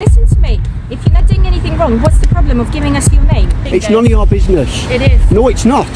Listen to me. If you're not doing anything wrong, what's the problem of giving us your name? It's none of your business. It is. No, it's not.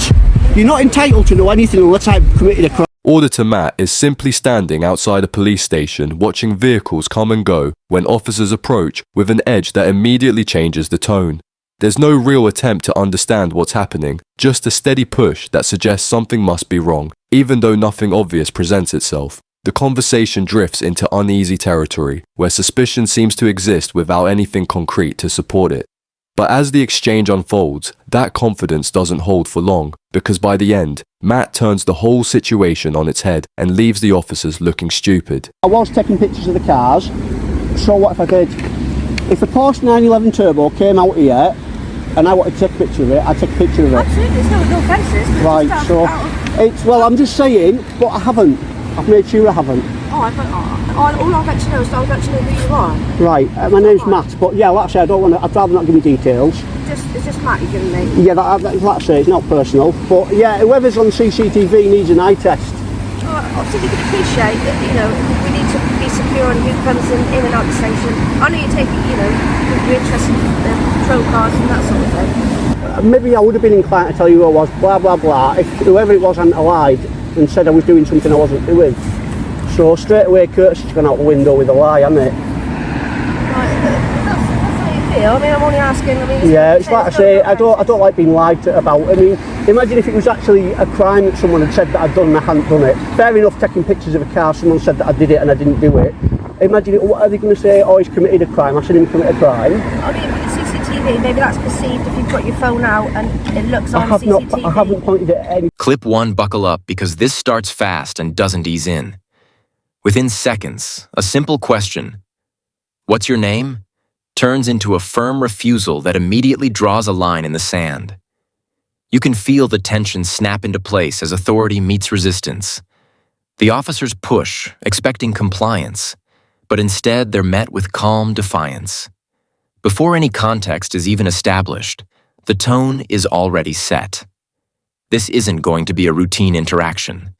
You're not entitled to know anything unless I've committed a crime. Auditor Matt is simply standing outside a police station watching vehicles come and go when officers approach with an edge that immediately changes the tone. There's no real attempt to understand what's happening, just a steady push that suggests something must be wrong, even though nothing obvious presents itself. The conversation drifts into uneasy territory, where suspicion seems to exist without anything concrete to support it. But as the exchange unfolds, that confidence doesn't hold for long, because by the end, Matt turns the whole situation on its head and leaves the officers looking stupid. I was taking pictures of the cars, so what if I did? If a Porsche 911 Turbo came out here, and I wanted to take a picture of it, I'd take a picture of it. Absolutely, there's no offences. Right, so, well, I'm just saying, but I haven't. I've made sure I haven't. All I'll let you know is I'll let you know who you are. Right, my name's Matt, but yeah, like I say, I'd rather not give you details. It's just Matt you're giving me. Yeah, like I say, it's not personal, but yeah, whoever's on CCTV needs an eye test. Obviously, you can appreciate that, we need to be secure on who comes in and out the station. I know you take, you're interested in the patrol cars and that sort of thing. Maybe I would have been inclined to tell you who I was, blah, blah, blah, if whoever it was hadn't lied and said I was doing something I wasn't doing. So straight away, courtesy's gone out the window with a lie, hasn't it? Right, that's how you feel. I mean, I'm only asking. Yeah, it's like I say, I don't like being lied to about. I mean, imagine if it was actually a crime that someone had said that I'd done and I hadn't done it. Fair enough, taking pictures of a car, someone said that I did it and I didn't do it. Imagine, what are they going to say? Oh, he's committed a crime. I seen him commit a crime. I mean, with CCTV, maybe that's perceived if you've got your phone out and it looks on CCTV. I haven't pointed at any. Clip 1, buckle up, because this starts fast and doesn't ease in. Within seconds, a simple question, "What's your name?" turns into a firm refusal that immediately draws a line in the sand. You can feel the tension snap into place as authority meets resistance. The officers push, expecting compliance, but instead they're met with calm defiance. Before any context is even established, the tone is already set. This isn't going to be a routine interaction.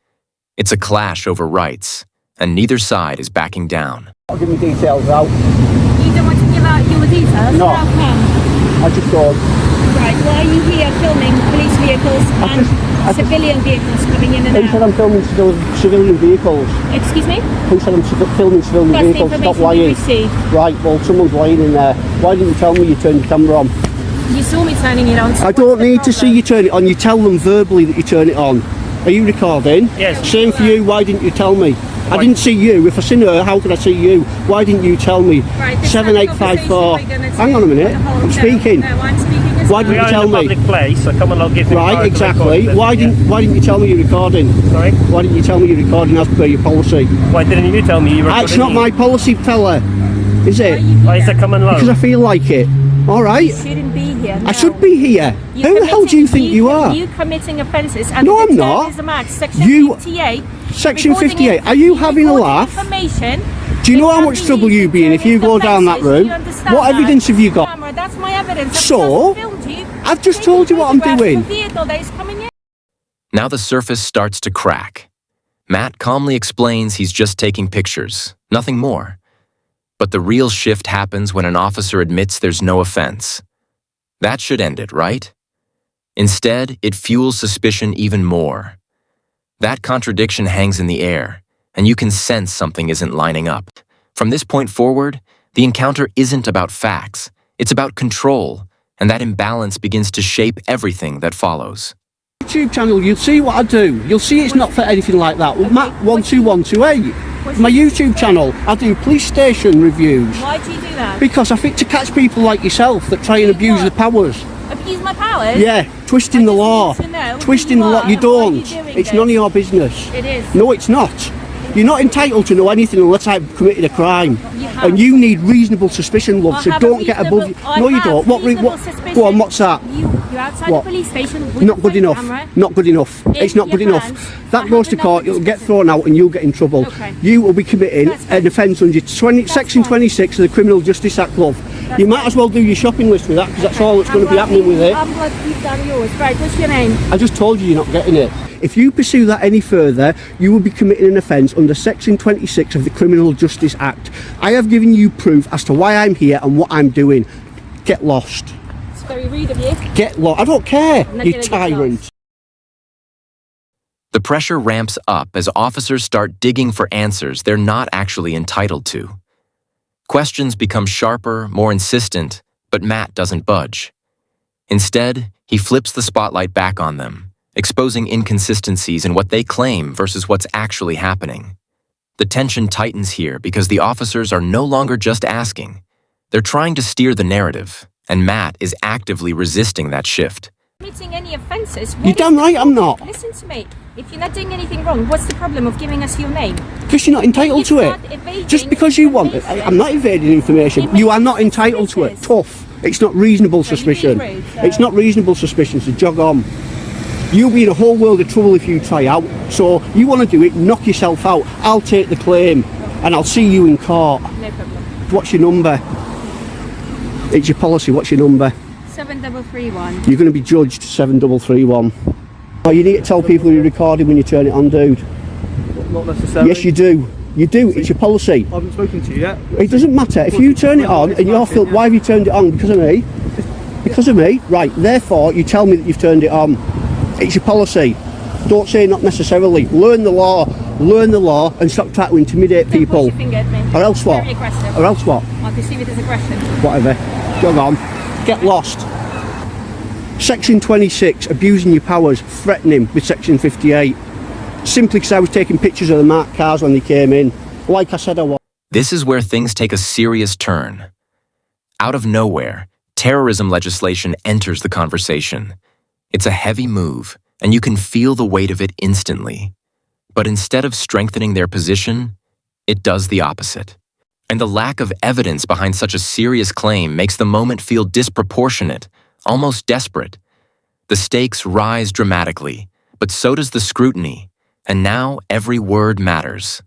It's a clash over rights, and neither side is backing down. I'll give you details out. You don't want to give out your details? No. How come? I just don't. Right, why are you here filming police vehicles and civilian vehicles coming in and Who said out? I'm filming civilian vehicles? Excuse me? Who said I'm filming civilian That's the vehicles? Stop information lying. we received. Right, well, someone's lying in there. Why didn't you tell me you turned the camera on? You saw me turning it on. So I don't need to see you turn it on. You tell them verbally that you turn it on. Are you recording? Yes. Same for you. Why didn't you tell me? I didn't see you. If I seen her, how could I see you? Why didn't you tell me? Right, this 7854. conversation we're gonna Hang on a minute. take- I'm speaking. No, I'm speaking as Why well. didn't We you are tell in a me? public place, so come along, give me Right, exactly. Why didn't you tell me you're recording? Sorry? Why didn't you tell me you're recording as per your policy? Why didn't you tell me you were It's not my policy, fella. Is it? Why is that coming along? Because I feel like it. All right. You shouldn't be here. I should be here. Who the hell do you think you are? You committing offences and No, I'm not. Terrorism Act, Section You- 58. Section recording 58. Are you having a recording laugh? Information. Do you know how It much can trouble be you'd be in if you go down that offences, route? you understand What that? evidence have you got? Camera, that's my evidence. So? I've just filmed you. I've just Taking told you what I'm photographs of doing. a vehicle that is coming in. Now the surface starts to crack. Matt calmly explains he's just taking pictures, nothing more. But the real shift happens when an officer admits there's no offense. That should end it, right? Instead, it fuels suspicion even more. That contradiction hangs in the air, and you can sense something isn't lining up. From this point forward, the encounter isn't about facts, it's about control, and that imbalance begins to shape everything that follows. YouTube channel, you'll see what I do. You'll see it's not for anything like that. Matt 12128. My YouTube channel, I do police station reviews. Why do you do that? Because I think to catch people like yourself that try and abuse the powers. Abuse my powers? Yeah, twisting the law. Twisting the law. You don't. It's none of your business. It is. No, it's not. You're not entitled to know anything unless I've committed a crime. And you need reasonable suspicion, love, I so have a don't get above... reasonable- No, you I have don't. What? reasonable suspicion. Go on, what's that? You're outside What? the police station with Not a good phone enough. camera. Not good enough. In It's not good your enough. hands. That I goes have to court, enough you'll get thrown out and you'll get in trouble. Okay. You will be committing That's fine. an offence under Section fine. 26 of the Criminal Justice Act, love. You might as well do your shopping list with that, because that's all that's going to be happening with it. I'm glad you've done yours. Right, what's your name? I just told you you're not getting it. If you pursue that any further, you will be committing an offence under Section 26 of the Criminal Justice Act. I have given you proof as to why I'm here and what I'm doing. Get lost. It's very rude of you. Get lost. I don't care, I'm not you gonna get tyrant. lost. The pressure ramps up as officers start digging for answers they're not actually entitled to. Questions become sharper, more insistent, but Matt doesn't budge. Instead, he flips the spotlight back on them, exposing inconsistencies in what they claim versus what's actually happening. The tension tightens here because the officers are no longer just asking. They're trying to steer the narrative, and Matt is actively resisting that shift. Committing any offences. You're damn right I'm not. Listen to me. If you're not doing anything wrong, what's the problem of giving us your name? Because you're not entitled to it. Just because you want it. I'm not evading information. You are not entitled to it. Tough. It's not reasonable suspicion. It's not reasonable suspicion, so jog on. You'll be in a whole world of trouble if you try out. So you want to do it, knock yourself out. I'll take the claim and I'll see you in court. No problem. What's your number? It's your policy. What's your number? 7331. You're going to be judged 7331. Oh, you need to tell people you're recording when you turn it on, dude. Not necessarily. Yes, you do. You do. It's your policy. I haven't spoken to you yet. It doesn't matter. If you turn it on and you're filled, why have you turned it on? Because of me? Because of me? Right. Therefore, you tell me that you've turned it on. It's your policy. Don't say not necessarily. Learn the law. Learn the law and stop trying to intimidate people. Don't point your finger at me. Or else what? Very aggressive. Or else what? I perceive it as aggression. Whatever. Jog on. Get lost. Section 26, abusing your powers, threatening with Section 58. Simply because I was taking pictures of the marked cars when they came in. Like I said I was. This is where things take a serious turn. Out of nowhere, terrorism legislation enters the conversation. It's a heavy move, and you can feel the weight of it instantly. But instead of strengthening their position, it does the opposite. And the lack of evidence behind such a serious claim makes the moment feel disproportionate, almost desperate. The stakes rise dramatically, but so does the scrutiny, and now every word matters.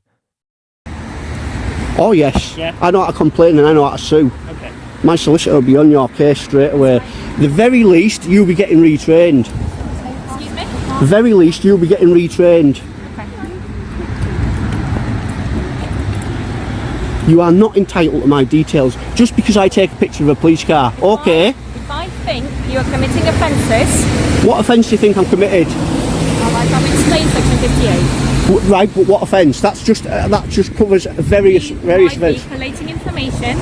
Oh yes, Yeah. I know how to complain and I know how to sue. Okay. My solicitor will be on your case straight away. The very least, you'll be getting retrained. Excuse me? The very least, you'll be getting retrained. You are not entitled to my details just because I take a picture of a police car. Okay. If I think you are committing offences, What offence do you think I'm committed? I'll explain Section 58. Right, but what offence? That just covers various You might be events. collating information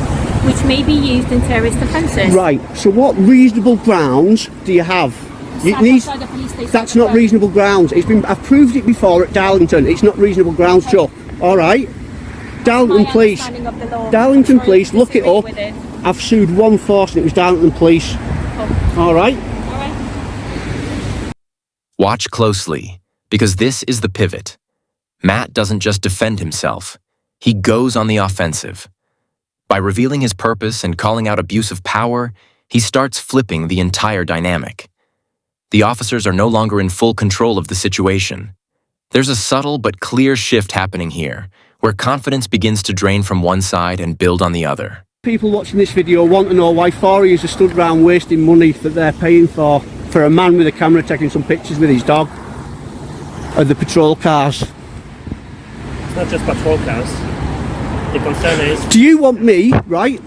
which may be used in terrorist offences. Right. So what reasonable grounds do you have? Stand outside the police station. That's not reasonable grounds. I've proved it before at Darlington. It's not reasonable grounds, Chuck. All right. Darlington My Police. understanding of the law. Darlington I'm sorry Police. to Look it disagree up. with it. I've sued one force and it was Darlington Police. Oh, All right. all right. Watch closely, because this is the pivot. Matt doesn't just defend himself, he goes on the offensive. By revealing his purpose and calling out abuse of power, he starts flipping the entire dynamic. The officers are no longer in full control of the situation. There's a subtle but clear shift happening here, where confidence begins to drain from one side and build on the other. People watching this video want to know why 4 years are stood around wasting money that they're paying for a man with a camera taking some pictures with his dog of the patrol cars. It's not just patrol cars. The concern is... Do you want me, right?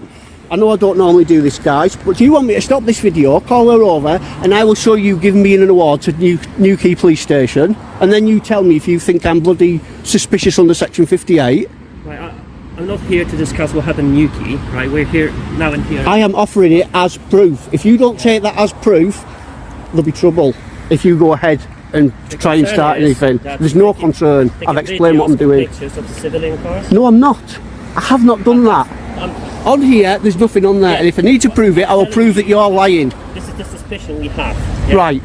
I know I don't normally do this, guys, but do you want me to stop this video, call her over, and I will show you giving me an award to Newquay Police Station, and then you tell me if you think I'm bloody suspicious under Section 58? Right, I'm not here to discuss what happened in Newquay, right? We're here now and here. I am offering it as proof. If you don't take that as proof, there'll be trouble if you go ahead and try and start anything. There's no concern. I've explained what I'm doing. Pictures of the civilian cars. No, I'm not. I have not done that. On here, there's nothing on there, and if I need to prove it, I will prove that you're lying. This is the suspicion we have. Yeah. Right.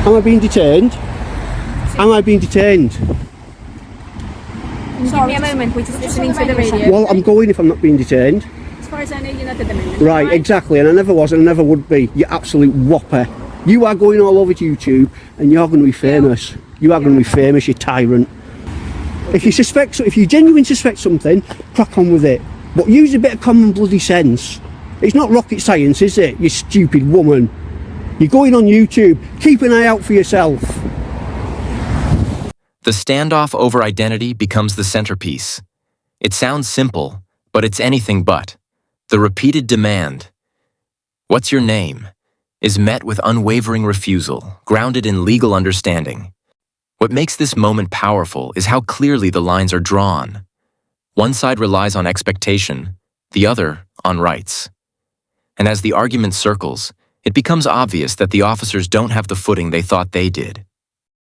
Am I being detained? Am I being detained? Give me a moment, we're just listening to the radio. Well, I'm going if I'm not being detained. As far as I know, you're not at the moment. Right, exactly, and I never was and I never would be. You absolute whopper. You are going all over YouTube and you're going to be famous. You are going to be famous, you tyrant. If you genuinely suspect something, crack on with it. But use a bit of common bloody sense. It's not rocket science, is it, you stupid woman? You're going on YouTube. Keep an eye out for yourself. The standoff over identity becomes the centerpiece. It sounds simple, but it's anything but. The repeated demand, "What's your name?" is met with unwavering refusal, grounded in legal understanding. What makes this moment powerful is how clearly the lines are drawn. One side relies on expectation, the other on rights. And as the argument circles, it becomes obvious that the officers don't have the footing they thought they did.